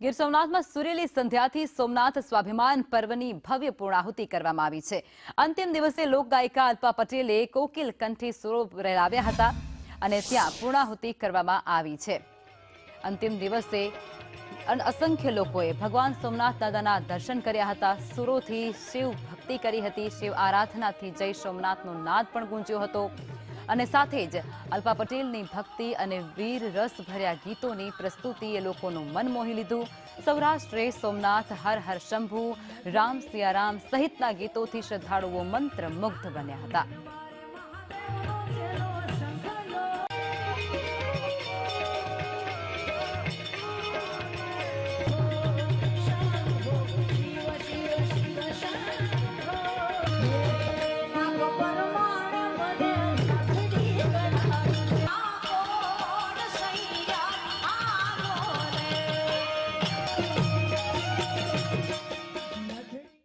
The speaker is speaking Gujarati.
ગીર સોમનાથમાં સુરેલી સંધ્યાથી સોમનાથ સ્વાભિમાન પર્વની ભવ્ય પૂર્ણાહુતિ કરવામાં આવી છે। અંતિમ દિવસે લોકગાયિકા અલ્પા પટેલે કોકિલ કંઠી સુરો રેલાવ્યા હતા અને ત્યાં પૂર્ણાહુતિ કરવામાં આવી છે। અંતિમ દિવસે અસંખ્ય લોકોએ ભગવાન સોમનાથ દાદાના દર્શન કર્યા હતા। સુરોથી શિવ ભક્તિ કરી હતી। શિવ આરાધનાથી જય સોમનાથનો નાદ પણ ગુંજ્યો હતો અને સાથે જ અલ્પા પટેલની ભક્તિ અને વીર રસ ભર્યા ગીતોની પ્રસ્તુતિએ લોકોનું મન મોહી લીધું। સૌરાષ્ટ્રે સોમનાથ હર હર શંભુ, રામ સિયા રામ સહિતના ગીતોથી શ્રદ્ધાળુઓ મંત્રમુગ્ધ બન્યા હતા।